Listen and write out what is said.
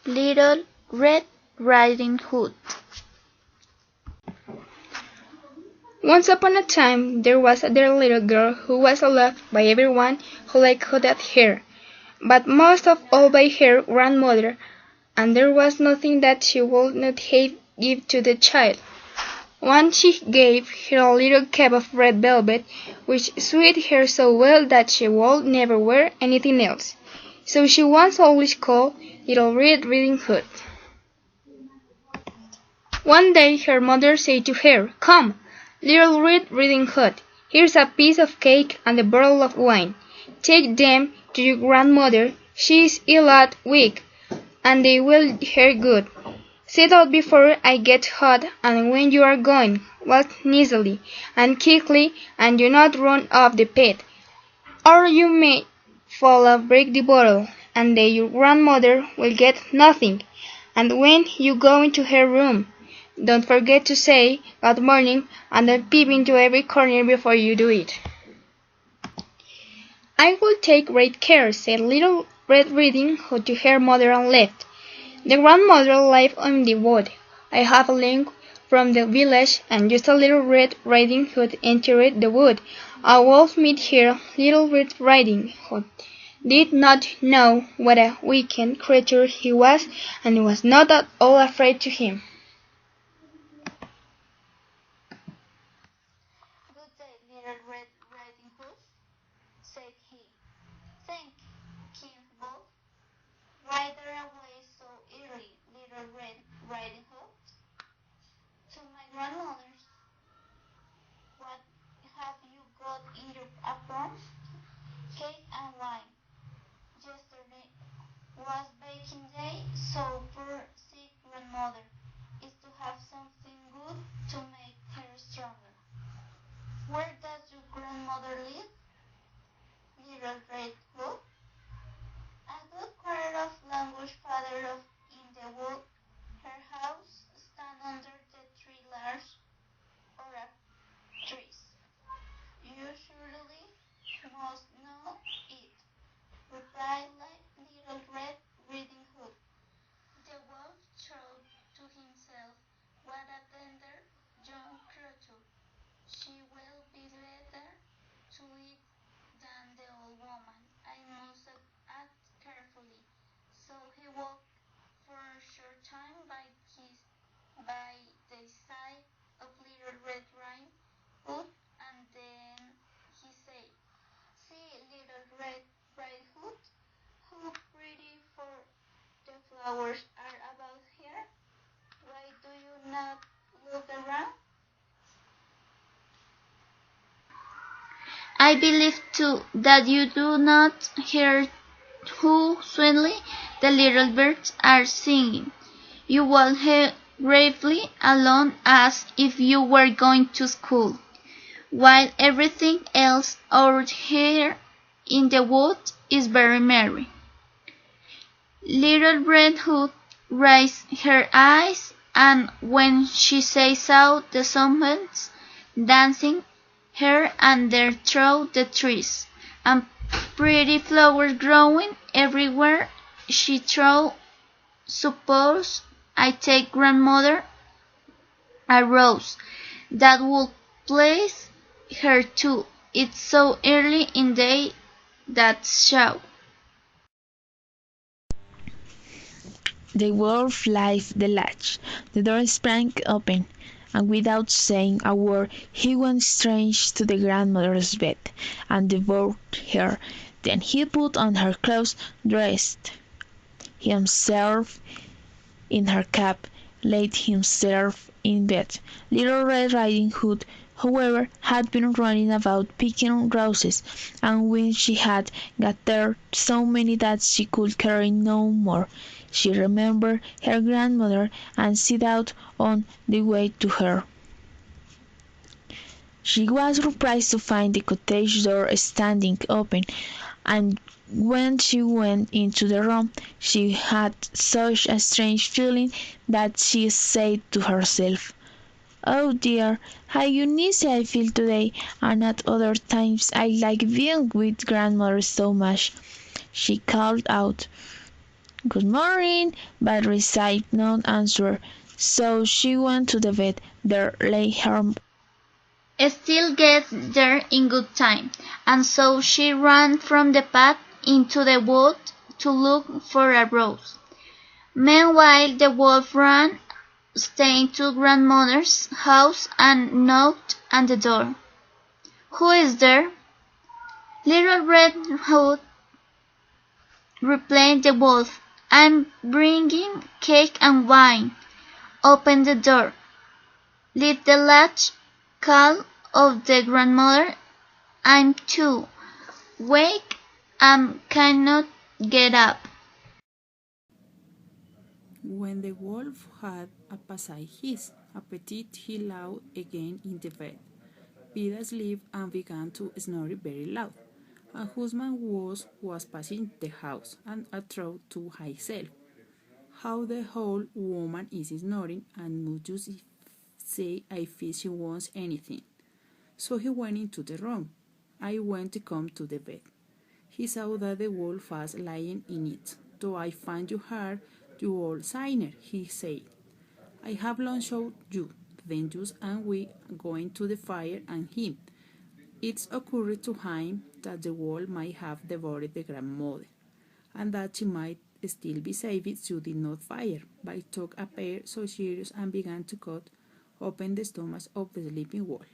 Little Red Riding Hood. Once upon a time there was a dear little girl who was loved by everyone who liked hooded hair, but most of all by her grandmother, and there was nothing that she would not give to the child. Once she gave her a little cap of red velvet, which suited her so well that she would never wear anything else. So she was always called Little Red Riding Hood. One day her mother said to her, "Come, Little Red Riding Hood, here's a piece of cake and a bottle of wine. Take them to your grandmother, she is ill and weak, and they will her good. Set out before I get hot, and when you are going, walk easily and quickly, and do not run off the path, or you may fall and break the bottle, and then your grandmother will get nothing. And when you go into her room, don't forget to say good morning, and then peep into every corner before you do it." "I will take great care," said Little Red Riding Hood to her mother, and left. The grandmother lived in the wood, a half a league from the village, and just a Little Red Riding Hood entered the wood. A wolf met her. Little Red Riding Hood did not know what a wicked creature he was, and was not at all afraid of him. "Good day, Little Red Riding Hood," said he. "Thank King Wolf. Why there away so early, Little Red Riding Hood?" "To my grandmother's." "What have you got in your apron?" "Cake and wine. Yesterday was baking day, so poor sick grandmother is to have something good to make her stronger." "Where does your grandmother live, Little Red Hood?" "A good quarter of language farther off in the wood. Her house stands under the three large oak trees. You surely must know it," replied Little Red Riding Hood. The wolf thought to himself, "What a tender young creature! She will be better to eat than the old woman. I must act carefully." So he walked for a short time by the side of Little Red Riding Hood, and then he said, "See, Little Red Riding Hood, how pretty for the flowers are about here. Why do you not look around?" "I believe, too, that you do not hear how sweetly the little birds are singing. You walk gravely along as if you were going to school, while everything else out here in the wood is very merry." Little Red Hood raised her eyes, and when she saw the sunbeams dancing here and there through the trees, and pretty flowers growing everywhere, she thought, "Suppose I take grandmother a rose, that would please her too. It's so early in the day that show." The wolf lifted the latch. The door sprang open, and without saying a word he went straight to the grandmother's bed, and devoured her. Then he put on her clothes, dressed himself in her cap, laid himself in bed. Little Red Riding Hood, however, had been running about picking roses, and when she had gathered so many that she could carry no more, she remembered her grandmother, and set out on the way to her. She was surprised to find the cottage door standing open, and when she went into the room she had such a strange feeling that she said to herself, "Oh dear, how uneasy I feel today, and at other times I like being with grandmother so much." She called out, "Good morning," but received no answer, so she went to the bed. There lay her Still gets there in good time, and so she ran from the path into the wood to look for a rose. Meanwhile the wolf ran, stayed to grandmother's house and knocked at the door. "Who is there?" "Little Red Hood," replied the wolf. "I'm bringing cake and wine." "Open the door." Lift the latch, call of the grandmother. "I'm too weak and cannot get up." When the wolf had passed his appetite, he lay again in the bed, fell asleep, and began to snore very loud. A husband was passing the house, and thought to himself, "How the whole woman is snoring, and must just say I feel she wants anything." So he went into the room. I went to come to the bed. He saw that the wolf was lying in it. "Do I find you hard, you old sinner?" he said. "I have long showed you, then just and we going to the fire and him." It occurred to him that the wolf might have devoured the grandmother, and that she might still be saved should it not fire. But he took a pair so serious and began to cut open the stomach of the sleeping wolf.